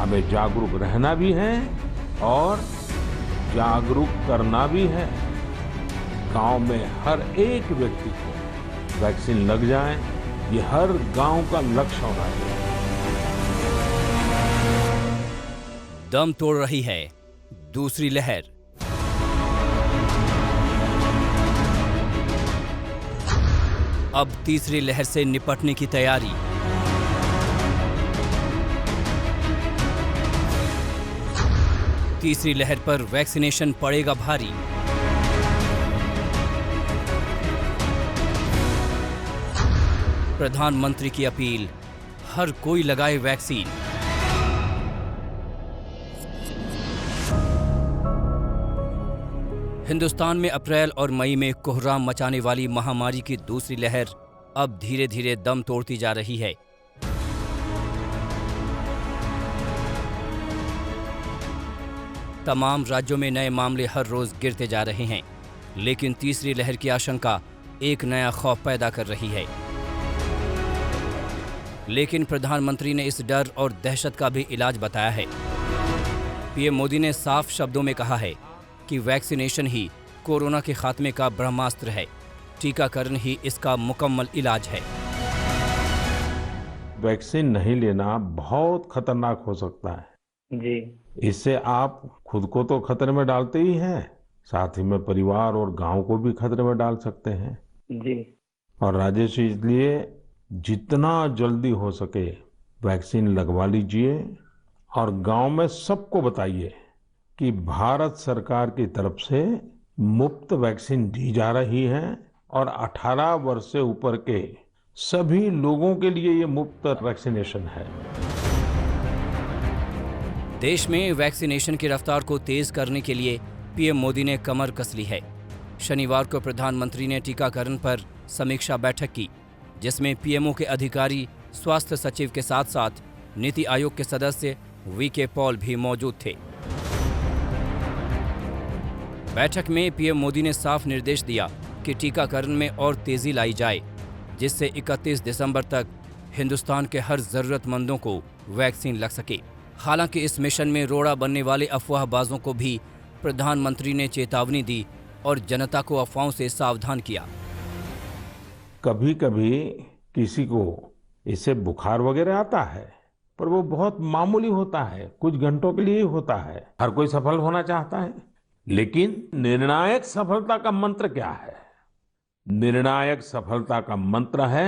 हमें जागरूक रहना भी है और जागरूक करना भी है। गांव में हर एक व्यक्ति को वैक्सीन लग जाए, ये हर गांव का लक्ष्य होना चाहिए। दम तोड़ रही है दूसरी लहर। अब तीसरी लहर से निपटने की तैयारी। तीसरी लहर पर वैक्सीनेशन पड़ेगा भारी। प्रधानमंत्री की अपील, हर कोई लगाए वैक्सीन। हिंदुस्तान में अप्रैल और मई में कोहराम मचाने वाली महामारी की दूसरी लहर अब धीरे धीरे दम तोड़ती जा रही है। तमाम राज्यों में नए मामले हर रोज गिरते जा रहे हैं, लेकिन तीसरी लहर की आशंका एक नया खौफ पैदा कर रही है। लेकिन प्रधानमंत्री ने इस डर और दहशत का भी इलाज बताया है। पीएम मोदी ने साफ शब्दों में कहा है कि वैक्सीनेशन ही कोरोना के खात्मे का ब्रह्मास्त्र है, टीकाकरण ही इसका मुकम्मल इलाज है। वैक्सीन नहीं लेना बहुत खतरनाक हो सकता है जी। इससे आप खुद को तो खतरे में डालते ही हैं, साथ ही में परिवार और गांव को भी खतरे में डाल सकते हैं। जी। और राजेश, इसलिए जितना जल्दी हो सके वैक्सीन लगवा लीजिए और गांव में सबको बताइए कि भारत सरकार की तरफ से मुफ्त वैक्सीन दी जा रही है और 18 वर्ष से ऊपर के सभी लोगों के लिए ये मुफ्त वैक्सीनेशन है। देश में वैक्सीनेशन की रफ्तार को तेज करने के लिए पीएम मोदी ने कमर कस ली है। शनिवार को प्रधानमंत्री ने टीकाकरण पर समीक्षा बैठक की, जिसमें पीएमओ के अधिकारी, स्वास्थ्य सचिव के साथ साथ नीति आयोग के सदस्य वीके पॉल भी मौजूद थे। बैठक में पीएम मोदी ने साफ निर्देश दिया कि टीकाकरण में और तेजी लाई जाए, जिससे 31 दिसंबर तक हिंदुस्तान के हर जरूरतमंदों को वैक्सीन लग सके। हालांकि इस मिशन में रोड़ा बनने वाले अफवाहबाजों को भी प्रधानमंत्री ने चेतावनी दी और जनता को अफवाहों से सावधान किया। कभी कभी किसी को इससे बुखार वगैरह आता है, पर वो बहुत मामूली होता है, कुछ घंटों के लिए ही होता है। हर कोई सफल होना चाहता है, लेकिन निर्णायक सफलता का मंत्र क्या है? निर्णायक सफलता का मंत्र है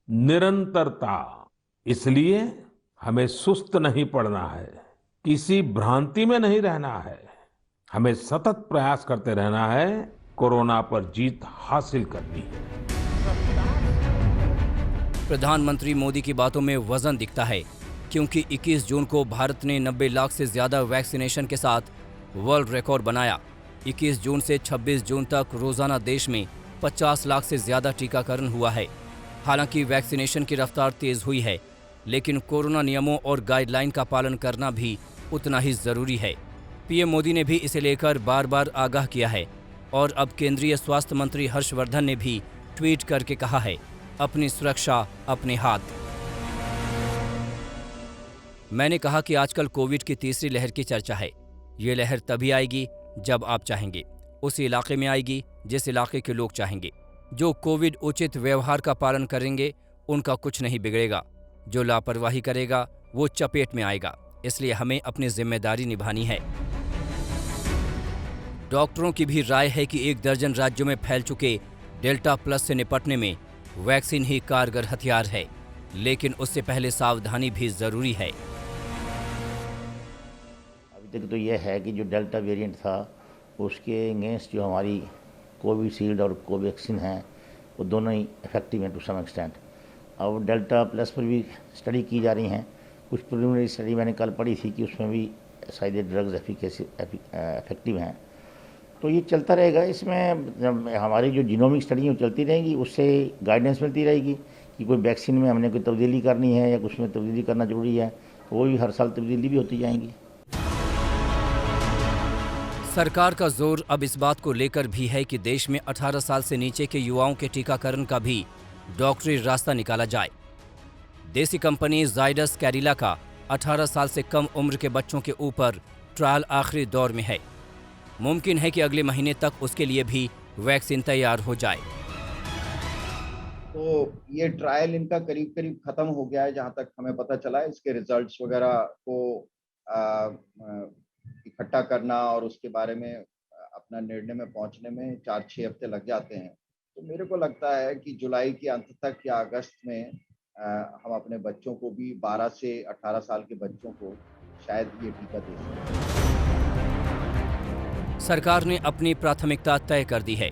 निरंतरता। इसलिए हमें सुस्त नहीं पड़ना है, किसी भ्रांति में नहीं रहना है, हमें सतत प्रयास करते रहना है, कोरोना पर जीत हासिल करनी है। प्रधानमंत्री मोदी की बातों में वजन दिखता है, क्योंकि 21 जून को भारत ने 90 लाख से ज्यादा वैक्सीनेशन के साथ वर्ल्ड रिकॉर्ड बनाया। 21 जून से 26 जून तक रोजाना देश में 50 लाख से ज्यादा टीकाकरण हुआ है। हालांकि वैक्सीनेशन की रफ्तार तेज हुई है, लेकिन कोरोना नियमों और गाइडलाइन का पालन करना भी उतना ही जरूरी है। पीएम मोदी ने भी इसे लेकर बार बार आगाह किया है और अब केंद्रीय स्वास्थ्य मंत्री हर्षवर्धन ने भी ट्वीट करके कहा है, अपनी सुरक्षा अपने हाथ। मैंने कहा कि आजकल कोविड की तीसरी लहर की चर्चा है। ये लहर तभी आएगी जब आप चाहेंगे, उस इलाके में आएगी जिस इलाके के लोग चाहेंगे। जो कोविड उचित व्यवहार का पालन करेंगे उनका कुछ नहीं बिगड़ेगा, जो लापरवाही करेगा वो चपेट में आएगा। इसलिए हमें अपनी जिम्मेदारी निभानी है। डॉक्टरों की भी राय है कि 1 दर्जन राज्यों में फैल चुके डेल्टा प्लस से निपटने में वैक्सीन ही कारगर हथियार है, लेकिन उससे पहले सावधानी भी जरूरी है। अभी तक तो यह है कि जो डेल्टा वेरिएंट था उसके अगेंस्ट जो हमारी कोविशील्ड और कोवैक्सीन है वो दोनों ही इफेक्टिव हैं टू सम एक्सटेंट। अब डेल्टा प्लस पर भी स्टडी की जा रही हैं। कुछ प्रिलिमिनरी स्टडी मैंने कल पढ़ी थी कि उसमें भी शायद ड्रग्स इफेक्टिव हैं। तो ये चलता रहेगा। इसमें हमारी जो जीनोमिक स्टडी है वो चलती रहेगी, उससे गाइडेंस मिलती रहेगी कि कोई वैक्सीन में हमने कोई तब्दीली करनी है या कुछ में तब्दीली करना जरूरी है, तो वो भी हर साल तब्दीली भी होती जाएंगी। सरकार का जोर अब इस बात को लेकर भी है कि देश में 18 साल से नीचे के युवाओं के टीकाकरण का भी डॉक्टरी रास्ता निकाला जाए। देसी कंपनी जाइडस कैडिला का 18 साल से कम उम्र के बच्चों के ऊपर ट्रायल आखिरी दौर में है। मुमकिन है कि अगले महीने तक उसके लिए भी वैक्सीन तैयार हो जाए। तो ये ट्रायल इनका करीब करीब खत्म हो गया है, जहां तक हमें पता चला है। इसके रिजल्ट्स वगैरह को इकट्ठा करना और उसके बारे में अपना निर्णय में पहुंचने में 4-6 हफ्ते लग जाते हैं। तो मेरे को लगता है कि जुलाई के अंत तक या अगस्त में हम अपने बच्चों को भी 12 से 18 साल के बच्चों को शायद ये टीका दे सकें। सरकार ने अपनी प्राथमिकता तय कर दी है।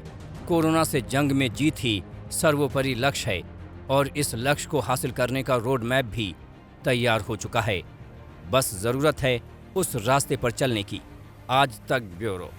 कोरोना से जंग में जीत ही सर्वोपरि लक्ष्य है और इस लक्ष्य को हासिल करने का रोड मैप भी तैयार हो चुका है। बस जरूरत है उस रास्ते पर चलने की। आज तक ब्यूरो।